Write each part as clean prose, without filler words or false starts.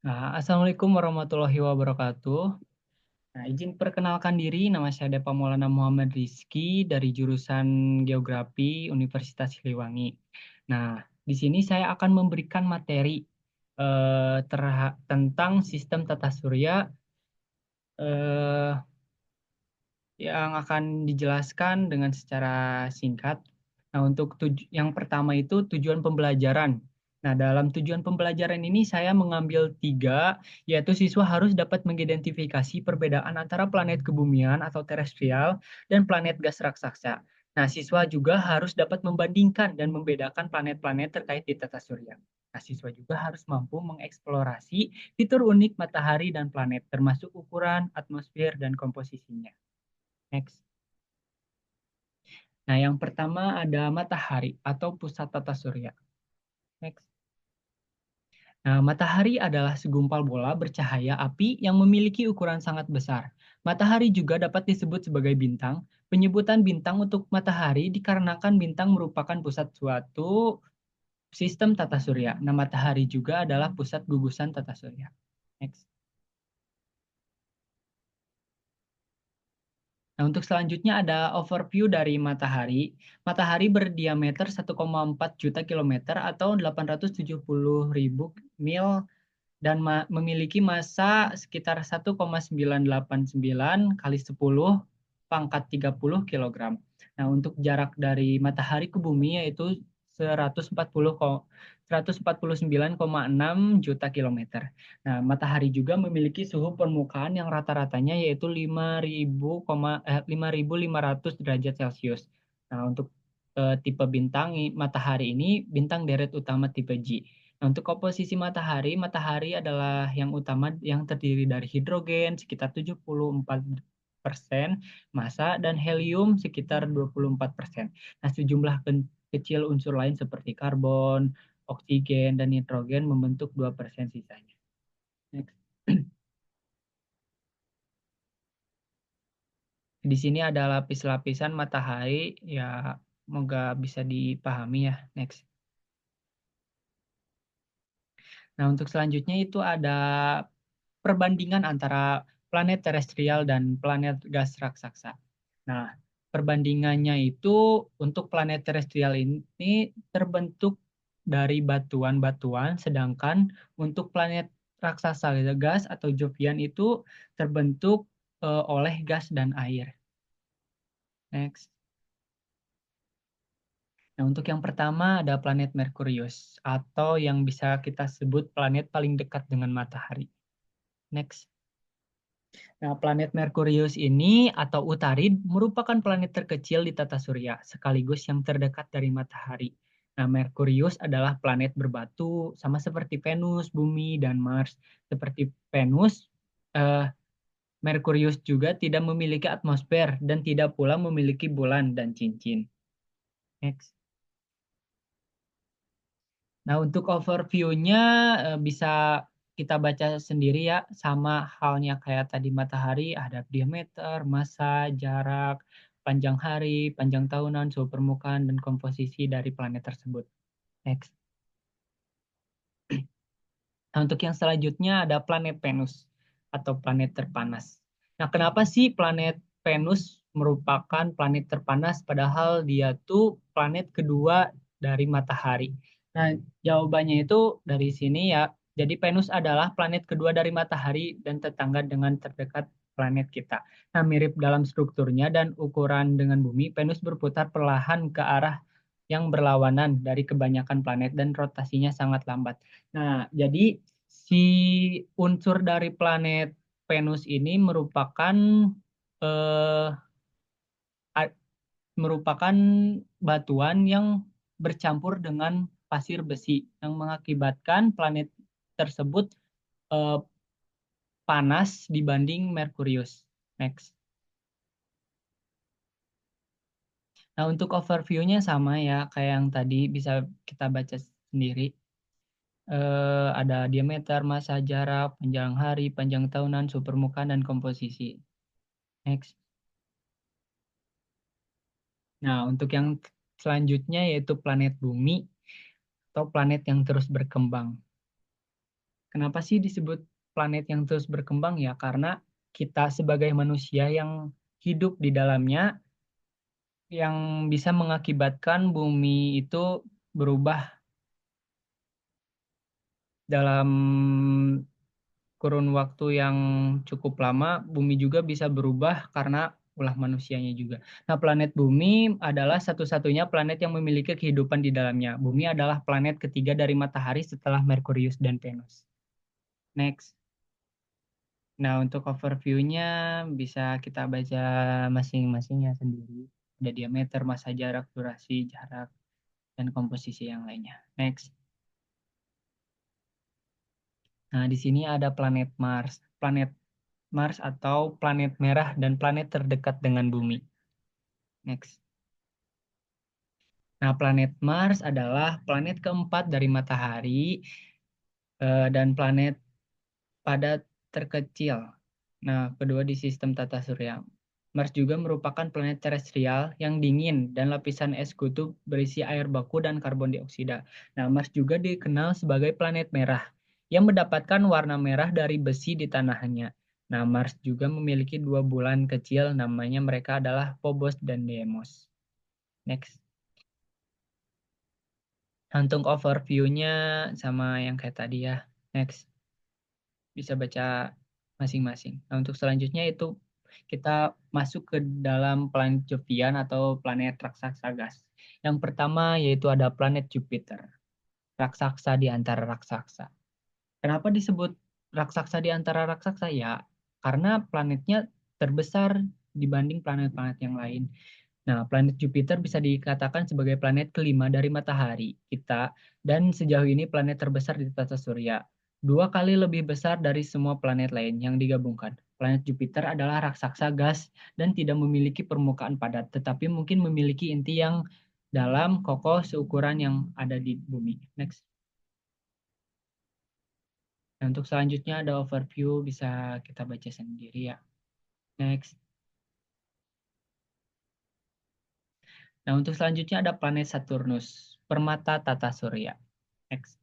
Nah, Assalamualaikum warahmatullahi wabarakatuh. Nah, izin perkenalkan diri, nama saya Depa Maulana Muhammad Rizky dari jurusan Geografi Universitas Siliwangi. Nah, di sini saya akan memberikan materi tentang sistem tata surya eh, yang akan dijelaskan dengan secara singkat. Nah, untuk yang pertama itu tujuan pembelajaran. Nah, dalam tujuan pembelajaran ini saya mengambil tiga, yaitu siswa harus dapat mengidentifikasi perbedaan antara planet kebumian atau terestrial dan planet gas raksasa. Nah, siswa juga harus dapat membandingkan dan membedakan planet-planet terkait di tata surya. Nah, siswa juga harus mampu mengeksplorasi fitur unik matahari dan planet, termasuk ukuran, atmosfer, dan komposisinya. Next. Nah, yang pertama ada matahari atau pusat tata surya. Next. Nah, matahari adalah segumpal bola bercahaya api yang memiliki ukuran sangat besar. Matahari juga dapat disebut sebagai bintang. Penyebutan bintang untuk matahari dikarenakan bintang merupakan pusat suatu sistem tata surya. Nah, matahari juga adalah pusat gugusan tata surya. Next. Nah, untuk selanjutnya ada overview dari matahari. Matahari berdiameter 1,4 juta kilometer atau 870.000 mil dan memiliki massa sekitar 1,989 kali 10 pangkat 30 kilogram. Nah, untuk jarak dari matahari ke bumi yaitu 149,6 juta kilometer. Nah, matahari juga memiliki suhu permukaan yang rata-ratanya yaitu 5.500 derajat Celcius. Nah, untuk tipe bintang matahari ini bintang deret utama tipe G. Nah, untuk komposisi matahari, matahari adalah yang utama yang terdiri dari hidrogen sekitar 74% massa dan helium sekitar 24%. Nah, sejumlah kecil unsur lain seperti karbon, oksigen, dan nitrogen membentuk 2% sisanya. Next. Di sini ada lapis-lapisan matahari, ya semoga bisa dipahami ya. Next. Nah, untuk selanjutnya itu ada perbandingan antara planet terestrial dan planet gas raksasa. Nah, perbandingannya itu untuk planet terestrial ini terbentuk dari batuan-batuan, sedangkan untuk planet raksasa gas atau Jovian itu terbentuk oleh gas dan air. Next. Nah, untuk yang pertama ada planet Merkurius atau yang bisa kita sebut planet paling dekat dengan matahari. Next. Nah, planet Merkurius ini atau Utarid merupakan planet terkecil di tata surya, sekaligus yang terdekat dari matahari. Nah, Merkurius adalah planet berbatu, sama seperti Venus, Bumi, dan Mars. Seperti Venus, eh, Merkurius juga tidak memiliki atmosfer dan tidak pula memiliki bulan dan cincin. Next. Nah, untuk overview-nya bisa kita baca sendiri ya, sama halnya kayak tadi matahari, ada diameter, massa, jarak, panjang hari, panjang tahunan, suhu permukaan, dan komposisi dari planet tersebut. Next. Nah, untuk yang selanjutnya ada planet Venus atau planet terpanas. Nah, kenapa sih planet Venus merupakan planet terpanas padahal dia tuh planet kedua dari matahari? Nah, jawabannya itu dari sini ya. Jadi Venus adalah planet kedua dari matahari dan tetangga dengan terdekat planet kita. Nah, mirip dalam strukturnya dan ukuran dengan bumi, Venus berputar perlahan ke arah yang berlawanan dari kebanyakan planet dan rotasinya sangat lambat. Nah, jadi si unsur dari planet Venus ini merupakan eh, a- merupakan batuan yang bercampur dengan pasir besi yang mengakibatkan planet tersebut eh, panas dibanding Merkurius. Next. Nah, untuk overview-nya sama ya kayak yang tadi bisa kita baca sendiri. Ada diameter, massa, jarak, panjang hari, panjang tahunan, suhu permukaan, dan komposisi. Next. Nah, untuk yang selanjutnya yaitu planet bumi atau planet yang terus berkembang. Kenapa sih disebut planet yang terus berkembang ya? Karena kita sebagai manusia yang hidup di dalamnya yang bisa mengakibatkan bumi itu berubah dalam kurun waktu yang cukup lama, bumi juga bisa berubah karena ulah manusianya juga. Nah, planet bumi adalah satu-satunya planet yang memiliki kehidupan di dalamnya. Bumi adalah planet ketiga dari matahari setelah Merkurius dan Venus. Next. Nah, untuk overview-nya bisa kita baca masing-masingnya sendiri. Ada diameter, massa, jarak, durasi, jarak, dan komposisi yang lainnya. Next. Nah, di sini ada planet Mars. Planet Mars atau planet merah dan planet terdekat dengan bumi. Next. Nah, planet Mars adalah planet keempat dari matahari dan planet padat terkecil. Nah, kedua di sistem tata surya. Mars juga merupakan planet terestrial yang dingin dan lapisan es kutub berisi air baku dan karbon dioksida. Nah, Mars juga dikenal sebagai planet merah yang mendapatkan warna merah dari besi di tanahnya. Nah, Mars juga memiliki dua bulan kecil, namanya mereka adalah Phobos dan Deimos. Next. Untuk overview-nya sama yang kayak tadi ya. Next. Bisa baca masing-masing. Nah, untuk selanjutnya itu kita masuk ke dalam planet Jovian atau planet raksasa gas. Yang pertama yaitu ada planet Jupiter, raksasa di antara raksasa. Kenapa disebut raksasa di antara raksasa? Ya, karena planetnya terbesar dibanding planet-planet yang lain. Nah, planet Jupiter bisa dikatakan sebagai planet kelima dari matahari kita, dan sejauh ini planet terbesar di tata surya. Dua kali lebih besar dari semua planet lain yang digabungkan. Planet Jupiter adalah raksasa gas dan tidak memiliki permukaan padat, tetapi mungkin memiliki inti yang dalam, kokoh, seukuran yang ada di bumi. Next. Nah, untuk selanjutnya ada overview, bisa kita baca sendiri ya. Next. Nah, untuk selanjutnya ada planet Saturnus, permata tata surya. Next.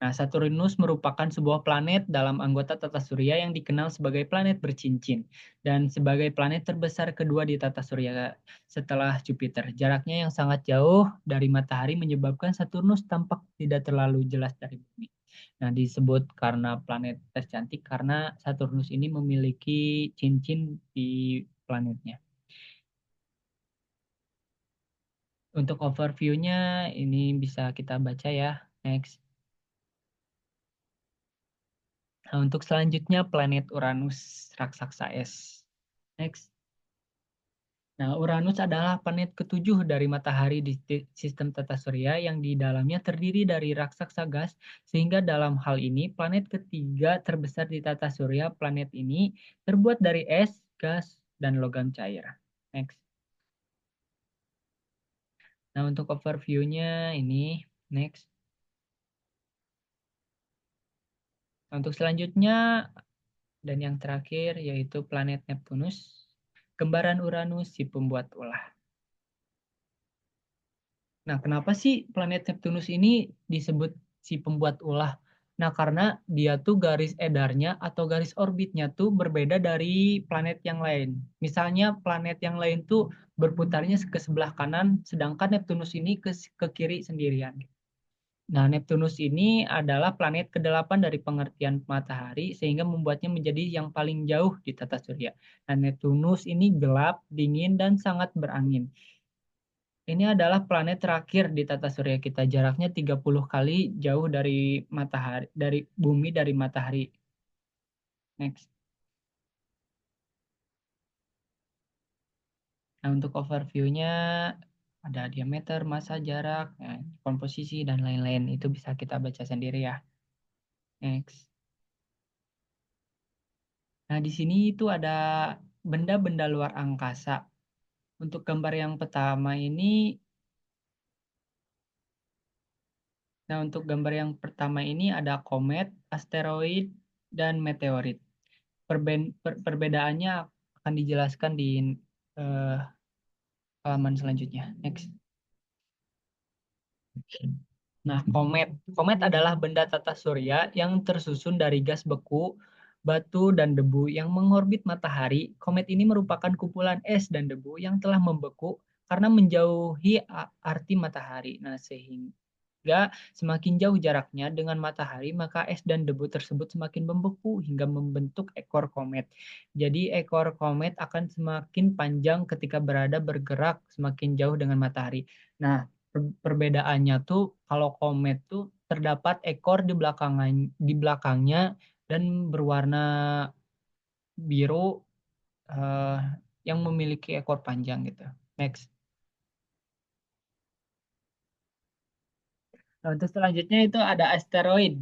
Nah, Saturnus merupakan sebuah planet dalam anggota tata surya yang dikenal sebagai planet bercincin dan sebagai planet terbesar kedua di tata surya setelah Jupiter. Jaraknya yang sangat jauh dari matahari menyebabkan Saturnus tampak tidak terlalu jelas dari bumi. Nah, disebut karena planet tercantik karena Saturnus ini memiliki cincin di planetnya. Untuk overview-nya ini bisa kita baca ya. Next. Nah, untuk selanjutnya planet Uranus, raksasa es. Next. Nah, Uranus adalah planet ketujuh dari matahari di sistem tata surya yang di dalamnya terdiri dari raksasa gas, sehingga dalam hal ini planet ketiga terbesar di tata surya. Planet ini terbuat dari es, gas, dan logam cair. Next. Nah, untuk overview-nya ini, next. Nah, untuk selanjutnya dan yang terakhir yaitu planet Neptunus, kembaran Uranus si pembuat ulah. Nah, kenapa sih planet Neptunus ini disebut si pembuat ulah? Nah, karena dia tuh garis edarnya atau garis orbitnya tuh berbeda dari planet yang lain. Misalnya planet yang lain tuh berputarnya ke sebelah kanan, sedangkan Neptunus ini ke kiri sendirian. Nah, Neptunus ini adalah planet ke-8 dari pengertian matahari sehingga membuatnya menjadi yang paling jauh di tata surya. Nah, Neptunus ini gelap, dingin, dan sangat berangin. Ini adalah planet terakhir di tata surya kita. Jaraknya 30 kali jauh dari matahari, dari bumi dari matahari. Next. Nah, untuk overview-nya ada diameter, massa, jarak, komposisi, dan lain-lain. Itu bisa kita baca sendiri ya. Next. Nah, di sini itu ada benda-benda luar angkasa. Untuk gambar yang pertama ini, nah untuk gambar yang pertama ini ada komet, asteroid, dan meteorit. Perbedaannya akan dijelaskan di halaman selanjutnya. Next. Nah, komet. Komet adalah benda tata surya yang tersusun dari gas beku, batu, dan debu yang mengorbit matahari. Komet ini merupakan kumpulan es dan debu yang telah membeku karena menjauhi arti matahari. Nah, sehingga semakin jauh jaraknya dengan matahari, maka es dan debu tersebut semakin membeku hingga membentuk ekor komet. Jadi, ekor komet akan semakin panjang ketika bergerak semakin jauh dengan matahari. Nah, perbedaannya tuh kalau komet tuh terdapat ekor di belakangnya dan berwarna biru eh, yang memiliki ekor panjang gitu. Next. Nah, untuk selanjutnya itu ada asteroid.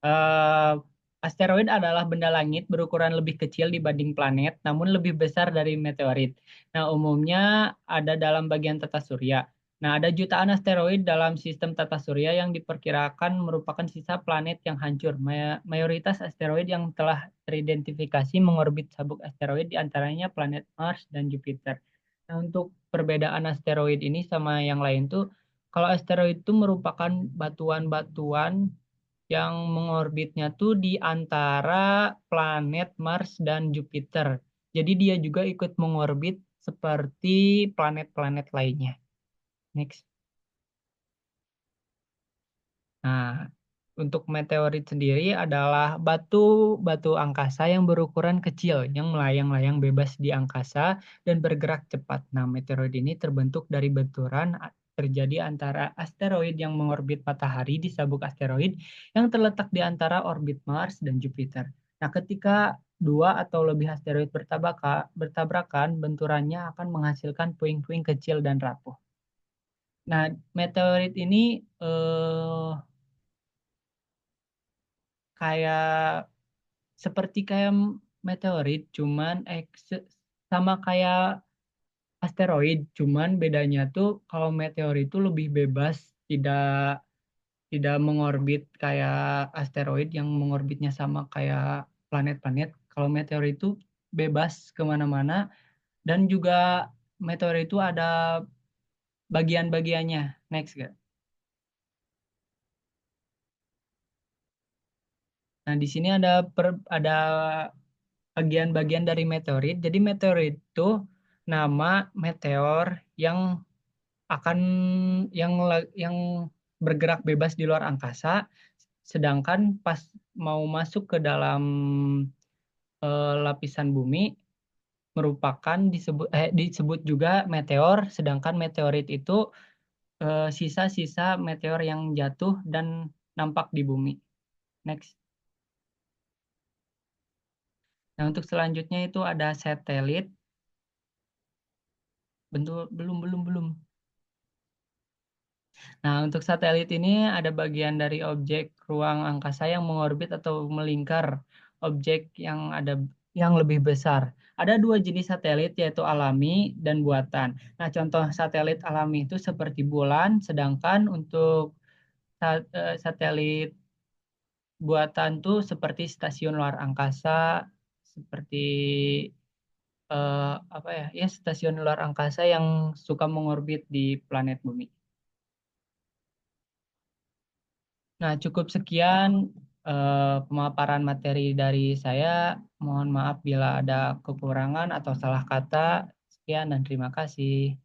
Eh, Asteroid adalah benda langit berukuran lebih kecil dibanding planet, namun lebih besar dari meteorit. Nah, umumnya ada dalam bagian tata surya. Nah, ada jutaan asteroid dalam sistem tata surya yang diperkirakan merupakan sisa planet yang hancur. Mayoritas asteroid yang telah teridentifikasi mengorbit sabuk asteroid di antaranya planet Mars dan Jupiter. Nah, untuk perbedaan asteroid ini sama yang lain tuh, kalau asteroid itu merupakan batuan-batuan yang mengorbitnya tuh di antara planet Mars dan Jupiter. Jadi dia juga ikut mengorbit seperti planet-planet lainnya. Next. Nah, untuk meteorit sendiri adalah batu-batu angkasa yang berukuran kecil, yang melayang-layang bebas di angkasa dan bergerak cepat. Nah, meteorit ini terbentuk dari benturan terjadi antara asteroid yang mengorbit matahari di sabuk asteroid yang terletak di antara orbit Mars dan Jupiter. Nah, ketika dua atau lebih asteroid bertabrakan, benturannya akan menghasilkan puing-puing kecil dan rapuh. Nah, meteorit ini kayak seperti kayak meteorit, cuman sama kayak asteroid, cuman bedanya tuh kalau meteorit itu lebih bebas, tidak tidak mengorbit kayak asteroid yang mengorbitnya sama kayak planet-planet. Kalau meteorit itu bebas kemana-mana dan juga meteorit itu ada bagian-bagiannya. Next, gak? Nah, di sini ada bagian-bagian dari meteorit. Jadi meteorit itu nama meteor yang akan yang bergerak bebas di luar angkasa, sedangkan pas mau masuk ke dalam lapisan bumi disebut juga meteor, sedangkan meteorit itu sisa-sisa meteor yang jatuh dan nampak di bumi. Next. Nah, untuk selanjutnya itu ada satelit. Bentuk belum belum belum. Nah, untuk satelit ini ada bagian dari objek ruang angkasa yang mengorbit atau melingkar objek yang lebih besar. Ada dua jenis satelit yaitu alami dan buatan. Nah, contoh satelit alami itu seperti bulan, sedangkan untuk satelit buatan tuh seperti stasiun luar angkasa, seperti apa ya? Ya, stasiun luar angkasa yang suka mengorbit di planet bumi. Nah, cukup sekian pemaparan materi dari saya. Mohon maaf bila ada kekurangan atau salah kata. Sekian dan terima kasih.